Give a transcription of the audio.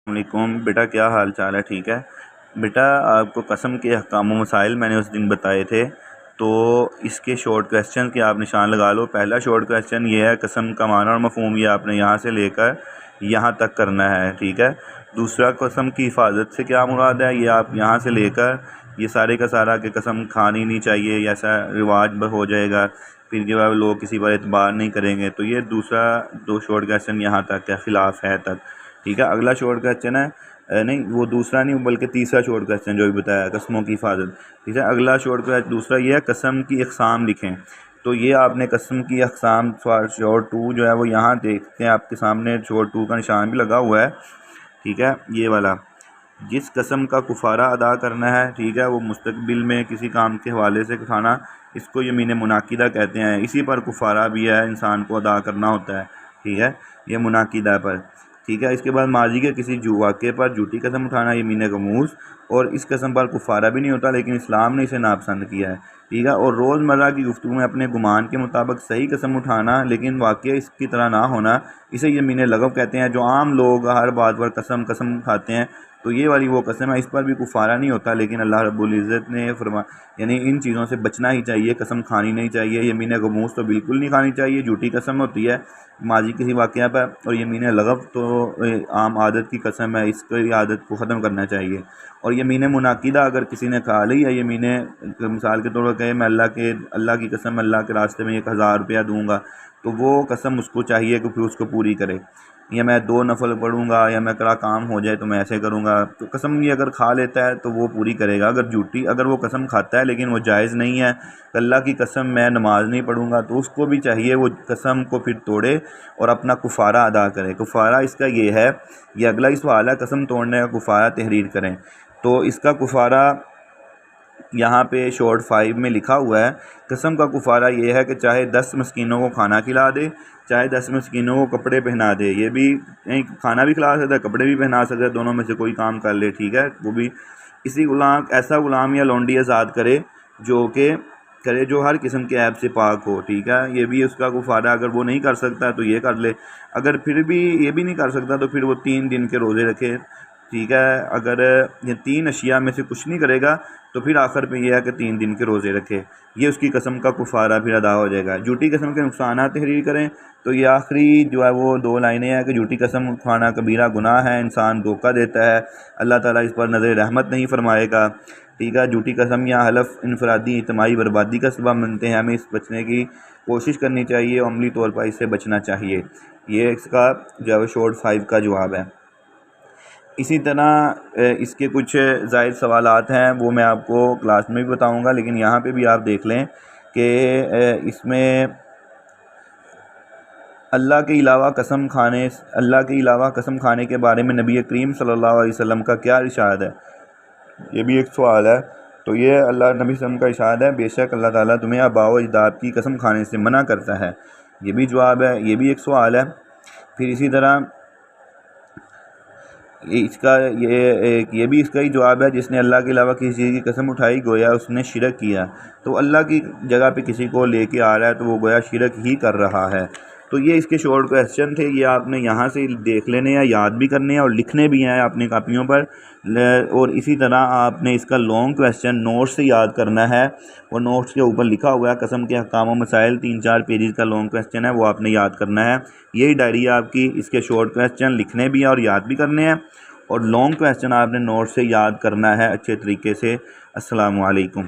علیکم بیٹا، کیا حال چال ہے؟ ٹھیک ہے بیٹا، آپ کو قسم کے احکام و مسائل میں نے اس دن بتائے تھے، تو اس کے شارٹ کویسچن کے آپ نشان لگا لو۔ پہلا شارٹ کویسچن یہ ہے، قسم کا معنی اور مفہوم، یہ آپ نے یہاں سے لے کر یہاں تک کرنا ہے، ٹھیک ہے۔ دوسرا، قسم کی حفاظت سے کیا مراد ہے، یہ آپ یہاں سے لے کر یہ سارے کا سارا کہ قسم کھانی نہیں چاہیے، یہ ایسا رواج ہو جائے گا، پھر جو ہے لوگ کسی پر اعتبار نہیں کریں گے، تو یہ دوسرا دو شارٹ کویسچن یہاں تک ہے، خلاف ہے تک، ٹھیک ہے۔ اگلا شارٹ کویسچن ہے نہیں، وہ دوسرا نہیں بلکہ تیسرا شارٹ کویسچن جو بھی بتایا، قسموں کی حفاظت، ٹھیک ہے۔ اگلا شارٹ کویسچن دوسرا یہ ہے، قسم کی اقسام لکھیں، تو یہ آپ نے قسم کی اقسام شارٹ 2 جو ہے وہ یہاں دیکھتے ہیں آپ کے سامنے، شارٹ 2 کا نشان بھی لگا ہوا ہے، ٹھیک ہے۔ یہ والا جس قسم کا کفارہ ادا کرنا ہے، ٹھیک ہے، وہ مستقبل میں کسی کام کے حوالے سے کھانا، اس کو یمین منعقدہ کہتے ہیں، اسی پر کفارہ بھی ہے، انسان کو ادا کرنا ہوتا ہے، ٹھیک ہے، یہ منعقدہ پر، ٹھیک ہے۔ اس کے بعد ماضی کے کسی واقعے پر جھوٹی قسم اٹھانا، یمین غموس، اور اس قسم پر کفارہ بھی نہیں ہوتا، لیکن اسلام نے اسے ناپسند کیا ہے، ٹھیک ہے۔ اور روزمرہ کی گفتگو میں اپنے گمان کے مطابق صحیح قسم اٹھانا لیکن واقعہ اس کی طرح نہ ہونا، اسے یمین لغو کہتے ہیں۔ جو عام لوگ ہر بات پر قسم کھاتے ہیں، تو یہ والی وہ قسم ہے، اس پر بھی کفارہ نہیں ہوتا، لیکن اللہ رب العزت نے یعنی ان چیزوں سے بچنا ہی چاہیے، قسم کھانی نہیں چاہیے۔ یمین غموس تو بالکل نہیں کھانی چاہیے، جھوٹی قسم ہوتی ہے ماضی کسی واقعہ پر، اور یمین لغو تو عام عادت کی قسم ہے، اس کی عادت کو ختم کرنا چاہیے۔ اور یمین منعقدہ اگر کسی نے کھا لی، یا یمین مثال کے طور پر کہے میں اللہ کی قسم اللہ کے راستے میں 1000 روپیہ دوں گا، تو وہ قسم اس کو چاہیے کہ پھر اس کو پوری کرے، یا میں 2 نفل پڑھوں گا، یا میں کرا کام ہو جائے تو میں ایسے کروں گا، تو قسم یہ اگر کھا لیتا ہے تو وہ پوری کرے گا۔ اگر وہ قسم کھاتا ہے لیکن وہ جائز نہیں ہے، اللہ کی قسم میں نماز نہیں پڑھوں گا، تو اس کو بھی چاہیے وہ قسم کو پھر توڑے اور اپنا کفارہ ادا کرے۔ کفارہ اس کا یہ ہے، یہ اگلا ہی سوال ہے، قسم توڑنے کا کفارہ تحریر کریں، تو اس کا کفارہ یہاں پہ شارٹ 5 میں لکھا ہوا ہے۔ قسم کا کفارہ یہ ہے کہ چاہے 10 مسکینوں کو کھانا کھلا دے، چاہے 10 مسکینوں کو کپڑے پہنا دے، یہ بھی کھانا بھی کھلا سکتا ہے، کپڑے بھی پہنا سکتا ہے، دونوں میں سے کوئی کام کر لے، ٹھیک ہے۔ وہ بھی ایسا غلام یا لونڈی آزاد کرے جو ہر قسم کے عیب سے پاک ہو، ٹھیک ہے، یہ بھی اس کا کفارہ۔ اگر وہ نہیں کر سکتا تو یہ کر لے، اگر پھر بھی یہ بھی نہیں کر سکتا تو پھر وہ 3 دن کے روزے رکھے، ٹھیک ہے۔ اگر یہ 3 اشیاء میں سے کچھ نہیں کرے گا تو پھر آخر پہ یہ ہے کہ 3 دن کے روزے رکھے، یہ اس کی قسم کا کفارہ پھر ادا ہو جائے گا۔ جھوٹی قسم کے نقصانات تحریر کریں، تو یہ آخری جو ہے وہ 2 لائنیں ہیں کہ جھوٹی قسم کھانا کبیرہ گناہ ہے، انسان دھوکہ دیتا ہے، اللہ تعالیٰ اس پر نظر رحمت نہیں فرمائے گا، ٹھیک ہے۔ جھوٹی قسم یا حلف انفرادی اجتماعی بربادی کا سبب بنتے ہیں، ہمیں اس بچنے کی کوشش کرنی چاہیے، عملی طور پر اس سے بچنا چاہیے۔ یہ اس کا جو ہے شارٹ 5 کا جواب ہے۔ اسی طرح اس کے کچھ زائد سوالات ہیں، وہ میں آپ کو کلاس میں بھی بتاؤں گا، لیکن یہاں پہ بھی آپ دیکھ لیں کہ اس میں اللہ کے علاوہ قسم کھانے کے بارے میں نبی کریم صلی اللہ علیہ وسلم کا کیا ارشاد ہے، یہ بھی ایک سوال ہے۔ تو یہ اللہ نبی صلی اللہ علیہ وسلم کا ارشاد ہے، بے شک اللہ تعالیٰ تمہیں آباء و اجداد کی قسم کھانے سے منع کرتا ہے، یہ بھی جواب ہے، یہ بھی ایک سوال ہے۔ پھر اسی طرح یہ بھی اس کا ہی جواب ہے، جس نے اللہ کے علاوہ کسی چیز کی قسم اٹھائی گویا اس نے شرک کیا، تو اللہ کی جگہ پہ کسی کو لے کے آ رہا ہے تو وہ گویا شرک ہی کر رہا ہے۔ تو یہ اس کے شارٹ کویسچن تھے، یہ آپ نے یہاں سے دیکھ لینے ہیں، یاد بھی کرنے ہیں اور لکھنے بھی ہیں اپنی کاپیوں پر، اور اسی طرح آپ نے اس کا لانگ کویسچن نوٹس سے یاد کرنا ہے، وہ نوٹس کے اوپر لکھا ہوا ہے قسم کے احکام و مسائل، 3-4 پیجز کا لانگ کویسچن ہے، وہ آپ نے یاد کرنا ہے۔ یہی ڈائری ہے آپ کی، اس کے شارٹ کویسچن لکھنے بھی ہیں اور یاد بھی کرنے ہیں، اور لانگ کویسچن آپ نے نوٹ سے یاد کرنا ہے اچھے طریقے سے۔ السلام علیکم۔